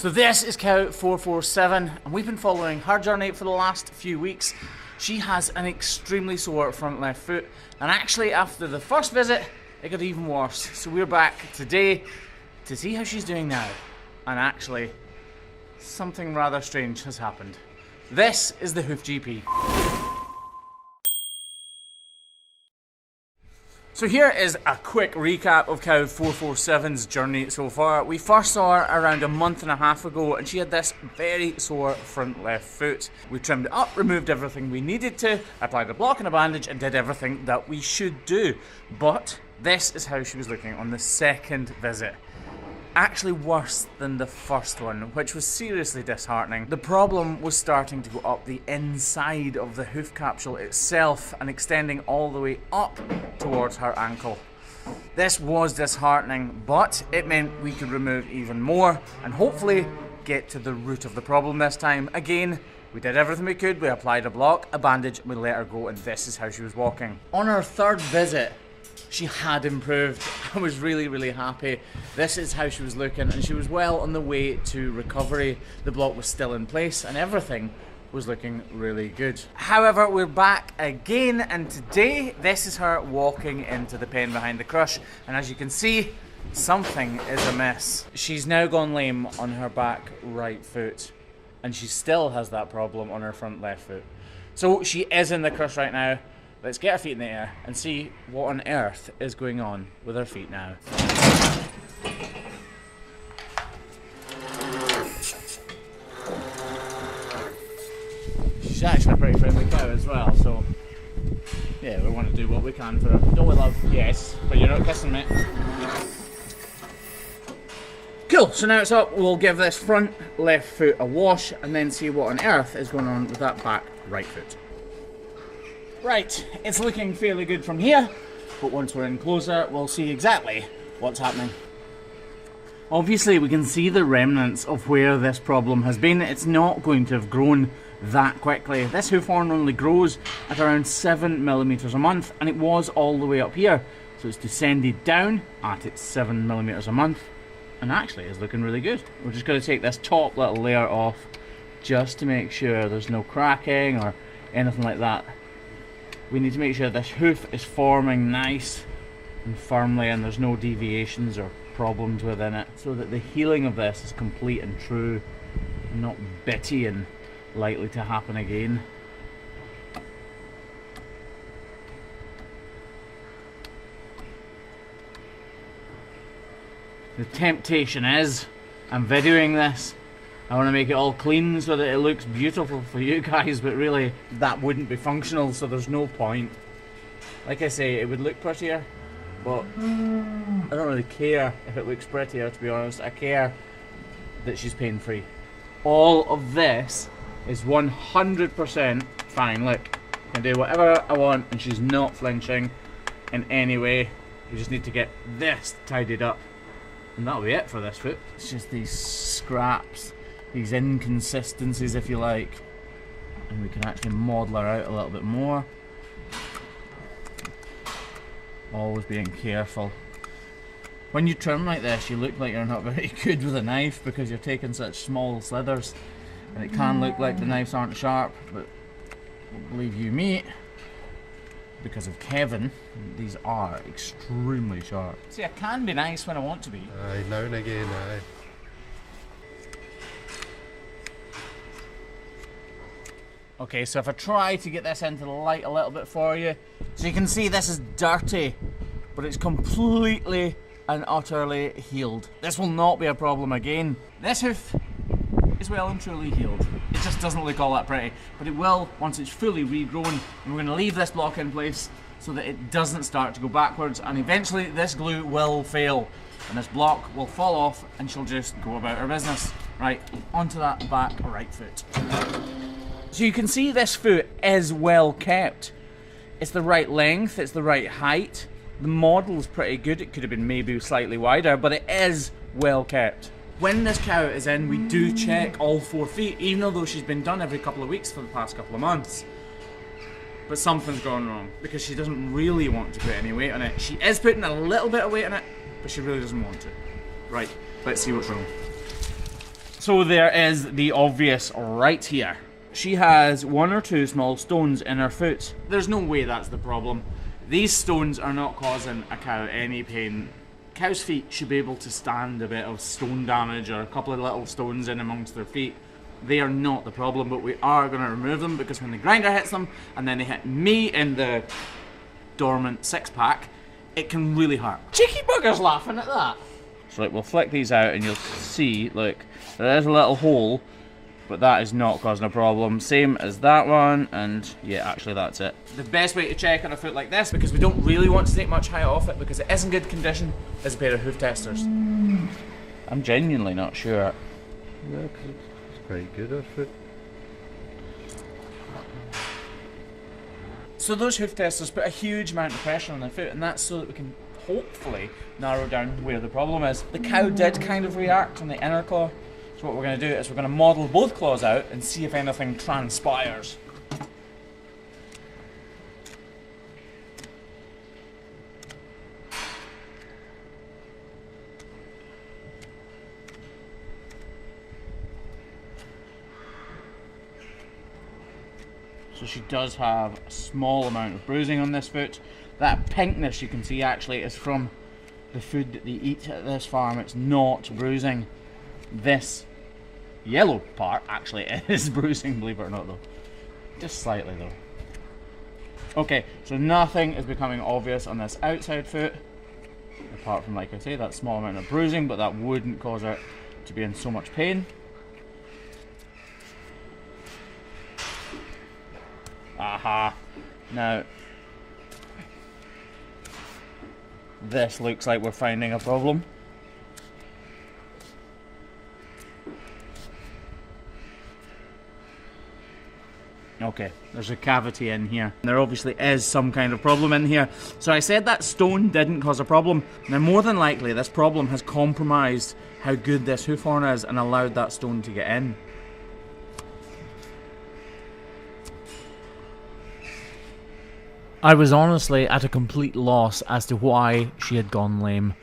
So this is cow 447, and we've been following her journey for the last few weeks. She has an extremely sore front left foot, and actually after the first visit, it got even worse. So we're back today to see how she's doing now. And actually, something rather strange has happened. This is the Hoof GP. So here is a quick recap of cow 447's journey so far. We first saw her around a month and a half ago, and she had this very sore front left foot. We trimmed it up, removed everything we needed to, applied a block and a bandage, and did everything that we should do. But this is how she was looking on the second visit. Actually worse than the first one, which was seriously disheartening. The problem was starting to go up the inside of the hoof capsule itself and extending all the way up towards her ankle. This was disheartening, but it meant we could remove even more and hopefully get to the root of the problem this time. Again, we did everything we could. We applied a block, a bandage, and we let her go, and this is how she was walking. On her third visit, she had improved. I was really happy. This is how she was looking, and she was well on the way to recovery. The block was still in place and everything was looking really good. However, we're back again, and today this is her walking into the pen behind the crush, and as you can see, something is amiss. She's now gone lame on her back right foot, and she still has that problem on her front left foot. So she is in the crush right now. Let's get her feet in the air and see what on earth is going on with her feet now. She's actually a pretty friendly cow as well, so yeah, we want to do what we can for her. Don't we, love? Yes, but you're not kissing me. Cool, so now it's up. We'll give this front left foot a wash and then see what on earth is going on with that back right foot. Right, it's looking fairly good from here, but once we're in closer, we'll see exactly what's happening. Obviously, we can see the remnants of where this problem has been. It's not going to have grown that quickly. This hoof horn only grows at around 7mm a month, and it was all the way up here. So it's descended down at its 7mm a month, and actually is looking really good. We're just going to take this top little layer off, just to make sure there's no cracking or anything like that. We need to make sure this hoof is forming nice and firmly and there's no deviations or problems within it, so that the healing of this is complete and true, not bitty and likely to happen again. The temptation is, I'm videoing this, I want to make it all clean so that it looks beautiful for you guys, but really that wouldn't be functional, so there's no point. Like I say, it would look prettier, but I don't really care if it looks prettier, to be honest. I care that she's pain-free. All of this is 100% fine. Look, I can do whatever I want and she's not flinching in any way. We just need to get this tidied up, and that'll be it for this foot. It's just these scraps, these inconsistencies if you like, and we can actually model her out a little bit more. Always being careful. When you trim like this, you look like you're not very good with a knife because you're taking such small slithers, and it can look like the knives aren't sharp, but believe you me, because of Kevin, these are extremely sharp. See, I can be nice when I want to be. Aye, now and again, aye. Okay, so if I try to get this into the light a little bit for you, so you can see this is dirty, but it's completely and utterly healed. This will not be a problem again. This hoof is well and truly healed. It just doesn't look all that pretty, but it will once it's fully regrown, and we're going to leave this block in place so that it doesn't start to go backwards, and eventually this glue will fail and this block will fall off and she'll just go about her business. Right, onto that back right foot. So you can see this foot is well kept. It's the right length, it's the right height. The model's pretty good. It could have been maybe slightly wider, but it is well kept. When this cow is in, we do check all 4 feet, even though she's been done every couple of weeks for the past couple of months. But something's gone wrong, because she doesn't really want to put any weight on it. She is putting a little bit of weight on it, but she really doesn't want to. Right, let's see what's wrong. So there is the obvious right here. She has 1 or 2 small stones in her foot. There's no way that's the problem. These stones are not causing a cow any pain. Cow's feet should be able to stand a bit of stone damage or a couple of little stones in amongst their feet. They are not the problem, but we are going to remove them because when the grinder hits them and then they hit me in the dormant 6-pack, it can really hurt. Cheeky bugger's laughing at that. So like, we'll flick these out and you'll see, look, there is a little hole, but that is not causing a problem. Same as that one, and yeah, actually that's it. The best way to check on a foot like this, because we don't really want to take much height off it because it is in good condition, is a pair of hoof testers. I'm genuinely not sure. Yeah, 'cause it's quite good, our foot. So those hoof testers put a huge amount of pressure on the foot, and that's so that we can hopefully narrow down where the problem is. The cow did kind of react on the inner claw. So what we're going to do is we're going to model both claws out and see if anything transpires. So she does have a small amount of bruising on this foot. That pinkness you can see actually is from the food that they eat at this farm. It's not bruising. This yellow part actually is bruising, believe it or not though. Just slightly though. Okay, so nothing is becoming obvious on this outside foot. Apart from, like I say, that small amount of bruising, but that wouldn't cause her to be in so much pain. Aha. Now, this looks like we're finding a problem. Okay, there's a cavity in here. There obviously is some kind of problem in here. So I said that stone didn't cause a problem. Now more than likely this problem has compromised how good this hoof horn is and allowed that stone to get in. I was honestly at a complete loss as to why she had gone lame.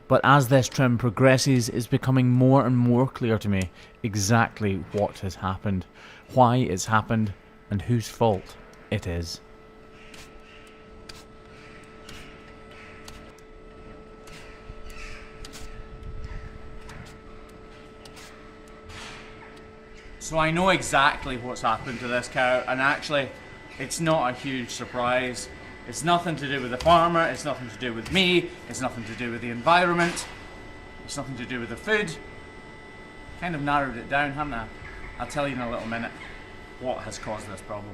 But as this trim progresses, it's becoming more and more clear to me exactly what has happened, why it's happened, and whose fault it is. So I know exactly what's happened to this cow, and actually it's not a huge surprise. It's nothing to do with the farmer, it's nothing to do with me, it's nothing to do with the environment, it's nothing to do with the food. Kind of narrowed it down, haven't I? I'll tell you in a little minute what has caused this problem.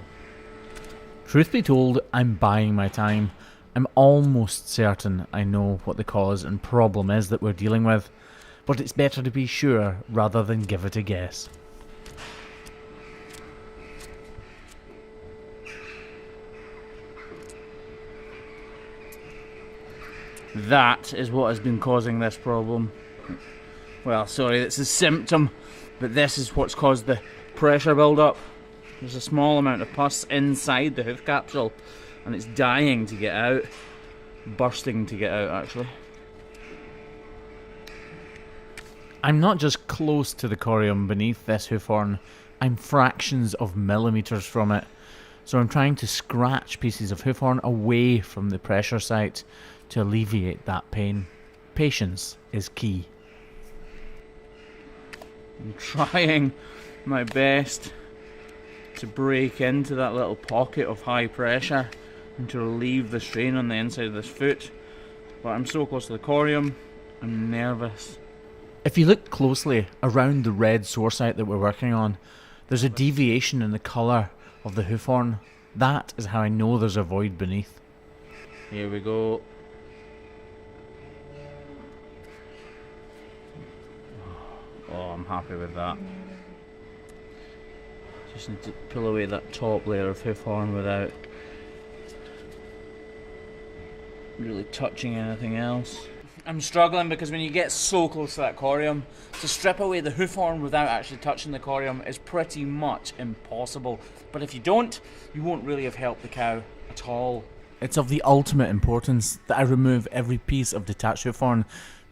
Truth be told, I'm buying my time. I'm almost certain I know what the cause and problem is that we're dealing with, but it's better to be sure rather than give it a guess. That is what has been causing this problem. Well, sorry, it's a symptom, but this is what's caused the pressure build-up. There's a small amount of pus inside the hoof capsule, and it's dying to get out. Bursting to get out, actually. I'm not just close to the corium beneath this hoof horn, I'm fractions of millimeters from it. So I'm trying to scratch pieces of hoof horn away from the pressure site to alleviate that pain. Patience is key. I'm trying my best to break into that little pocket of high pressure and to relieve the strain on the inside of this foot, but I'm so close to the corium, I'm nervous. If you look closely around the red sore site that we're working on, there's a deviation in the colour of the hoof horn. That is how I know there's a void beneath. Here we go. Oh, I'm happy with that. Just need to pull away that top layer of hoof horn without really touching anything else. I'm struggling because when you get so close to that corium, to strip away the hoof horn without actually touching the corium is pretty much impossible. But if you don't, you won't really have helped the cow at all. It's of the ultimate importance that I remove every piece of detached hoof horn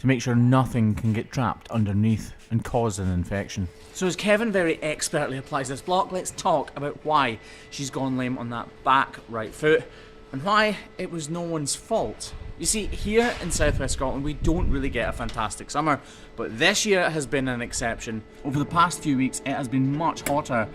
to make sure nothing can get trapped underneath and cause an infection. So as Kevin very expertly applies this block, let's talk about why she's gone lame on that back right foot and why it was no one's fault. You see, here in southwest Scotland we don't really get a fantastic summer, but this year has been an exception. Over the past few weeks it has been much hotter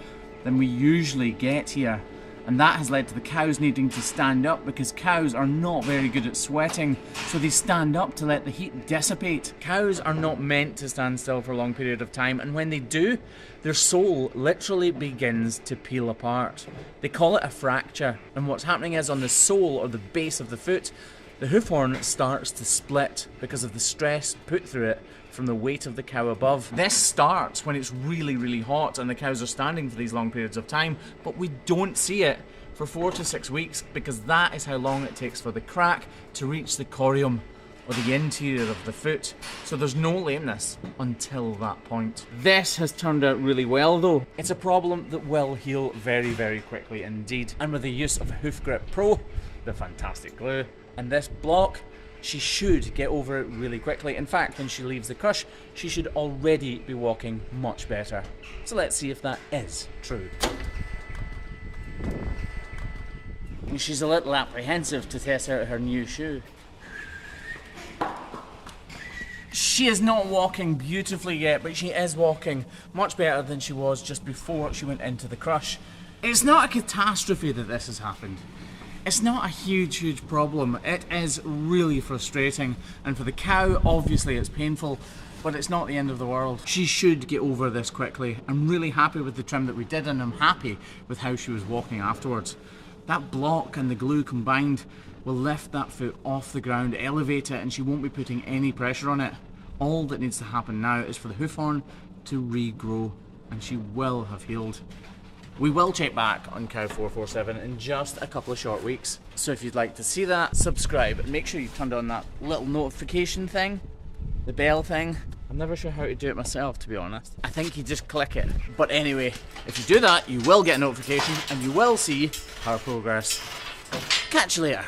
than we usually get here, and that has led to the cows needing to stand up because cows are not very good at sweating, so they stand up to let the heat dissipate. Cows are not meant to stand still for a long period of time, and when they do, their sole literally begins to peel apart. They call it a fracture, and what's happening is on the sole or the base of the foot, the hoof horn starts to split because of the stress put through it from the weight of the cow above. This starts when it's really, really hot and the cows are standing for these long periods of time, but we don't see it for 4 to 6 weeks because that is how long it takes for the crack to reach the corium or the interior of the foot. So there's no lameness until that point. This has turned out really well though. It's a problem that will heal very, very quickly indeed. And with the use of Hoof Grip Pro, the fantastic glue, and this block, she should get over it really quickly. In fact, when she leaves the crush, she should already be walking much better. So let's see if that is true. She's a little apprehensive to test out her new shoe. She is not walking beautifully yet, but she is walking much better than she was just before she went into the crush. It's not a catastrophe that this has happened. It's not a huge problem. It is really frustrating, and for the cow obviously it's painful, but it's not the end of the world. She should get over this quickly. I'm really happy with the trim that we did, and I'm happy with how she was walking afterwards. That block and the glue combined will lift that foot off the ground, elevate it, and she won't be putting any pressure on it. All that needs to happen now is for the hoof horn to regrow, and she will have healed. We will check back on Cow 447 in just a couple of short weeks. So if you'd like to see that, subscribe and make sure you've turned on that little notification thing, the bell thing. I'm never sure how to do it myself, to be honest. I think you just click it. But anyway, if you do that, you will get a notification and you will see our progress. Catch you later.